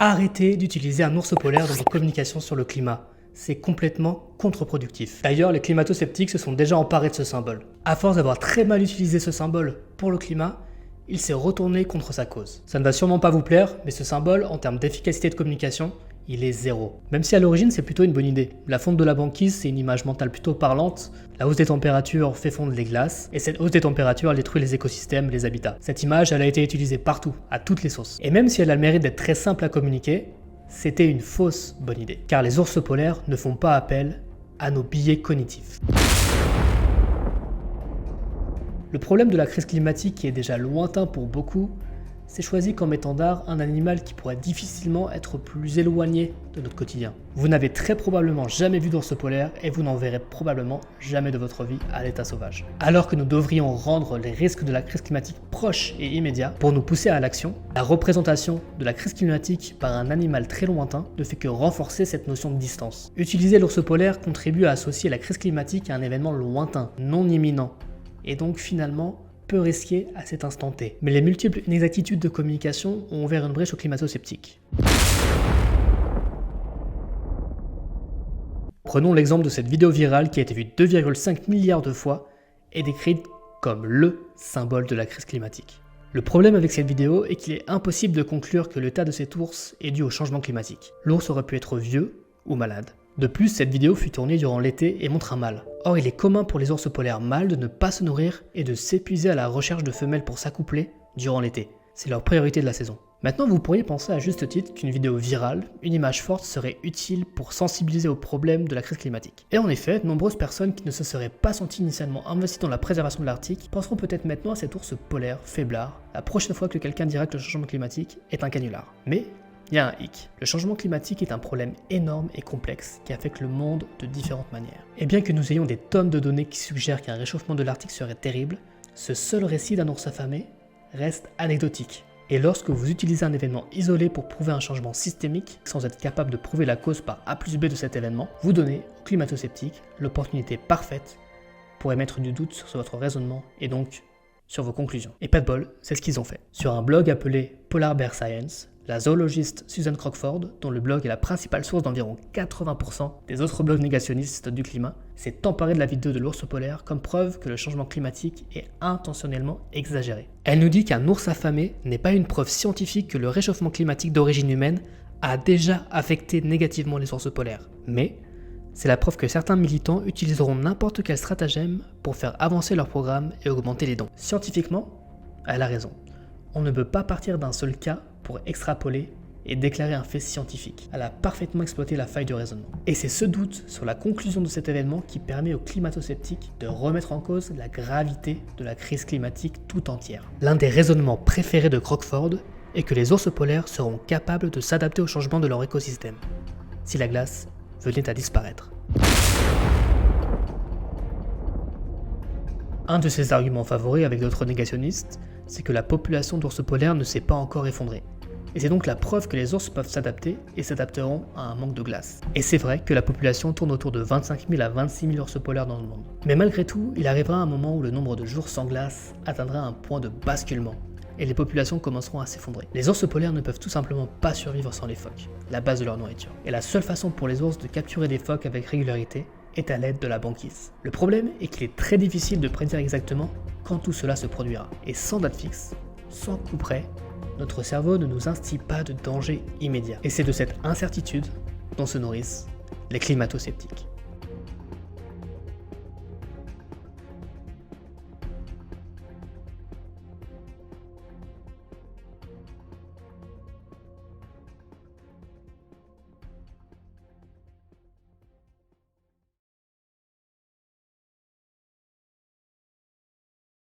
Arrêtez d'utiliser un ours polaire dans vos communications sur le climat. C'est complètement contre-productif. D'ailleurs, les climato-sceptiques se sont déjà emparés de ce symbole. À force d'avoir très mal utilisé ce symbole pour le climat, il s'est retourné contre sa cause. Ça ne va sûrement pas vous plaire, mais ce symbole, en termes d'efficacité de communication, il est zéro. Même si à l'origine c'est plutôt une bonne idée. La fonte de la banquise, c'est une image mentale plutôt parlante. La hausse des températures fait fondre les glaces, et cette hausse des températures elle détruit les écosystèmes et les habitats. Cette image, elle a été utilisée partout, à toutes les sauces. Et même si elle a le mérite d'être très simple à communiquer, c'était une fausse bonne idée. Car les ours polaires ne font pas appel à nos biais cognitifs. Le problème de la crise climatique, qui est déjà lointain pour beaucoup, c'est choisi comme étendard un animal qui pourrait difficilement être plus éloigné de notre quotidien. Vous n'avez très probablement jamais vu d'ours polaire et vous n'en verrez probablement jamais de votre vie à l'état sauvage. Alors que nous devrions rendre les risques de la crise climatique proches et immédiats pour nous pousser à l'action, la représentation de la crise climatique par un animal très lointain ne fait que renforcer cette notion de distance. Utiliser l'ours polaire contribue à associer la crise climatique à un événement lointain, non imminent, et donc finalement peu risqué à cet instant T. Mais les multiples inexactitudes de communication ont ouvert une brèche aux climato-sceptiques. Prenons l'exemple de cette vidéo virale qui a été vue 2,5 milliards de fois et décrite comme le symbole de la crise climatique. Le problème avec cette vidéo est qu'il est impossible de conclure que l'état de cet ours est dû au changement climatique. L'ours aurait pu être vieux ou malade. De plus, cette vidéo fut tournée durant l'été et montre un mâle. Or, il est commun pour les ours polaires mâles de ne pas se nourrir et de s'épuiser à la recherche de femelles pour s'accoupler durant l'été. C'est leur priorité de la saison. Maintenant, vous pourriez penser à juste titre qu'une vidéo virale, une image forte serait utile pour sensibiliser au problème de la crise climatique. Et en effet, de nombreuses personnes qui ne se seraient pas senties initialement investies dans la préservation de l'Arctique penseront peut-être maintenant à cet ours polaire, faiblard, la prochaine fois que quelqu'un dira que le changement climatique est un canular. Mais il y a un hic. Le changement climatique est un problème énorme et complexe qui affecte le monde de différentes manières. Et bien que nous ayons des tonnes de données qui suggèrent qu'un réchauffement de l'Arctique serait terrible, ce seul récit d'un ours affamé reste anecdotique. Et lorsque vous utilisez un événement isolé pour prouver un changement systémique, sans être capable de prouver la cause par A plus B de cet événement, vous donnez aux climato-sceptiques l'opportunité parfaite pour émettre du doute sur votre raisonnement et donc sur vos conclusions. Et pas de bol, c'est ce qu'ils ont fait. Sur un blog appelé Polar Bear Science, la zoologiste Susan Crockford, dont le blog est la principale source d'environ 80% des autres blogs négationnistes du climat, s'est emparée de la vidéo de l'ours polaire comme preuve que le changement climatique est intentionnellement exagéré. Elle nous dit qu'un ours affamé n'est pas une preuve scientifique que le réchauffement climatique d'origine humaine a déjà affecté négativement les ours polaires. Mais c'est la preuve que certains militants utiliseront n'importe quel stratagème pour faire avancer leur programme et augmenter les dons. Scientifiquement, elle a raison. On ne peut pas partir d'un seul cas pour extrapoler et déclarer un fait scientifique. Elle a parfaitement exploité la faille du raisonnement. Et c'est ce doute sur la conclusion de cet événement qui permet aux climato-sceptiques de remettre en cause la gravité de la crise climatique tout entière. L'un des raisonnements préférés de Crockford est que les ours polaires seront capables de s'adapter au changement de leur écosystème, si la glace venait à disparaître. Un de ses arguments favoris avec d'autres négationnistes, c'est que la population d'ours polaires ne s'est pas encore effondrée. Et c'est donc la preuve que les ours peuvent s'adapter et s'adapteront à un manque de glace. Et c'est vrai que la population tourne autour de 25 000 à 26 000 ours polaires dans le monde. Mais malgré tout, il arrivera un moment où le nombre de jours sans glace atteindra un point de basculement, et les populations commenceront à s'effondrer. Les ours polaires ne peuvent tout simplement pas survivre sans les phoques, la base de leur nourriture. Et la seule façon pour les ours de capturer des phoques avec régularité est à l'aide de la banquise. Le problème est qu'il est très difficile de prédire exactement quand tout cela se produira. Et sans date fixe, sans coup près, notre cerveau ne nous instille pas de danger immédiat. Et c'est de cette incertitude dont se nourrissent les climato-sceptiques.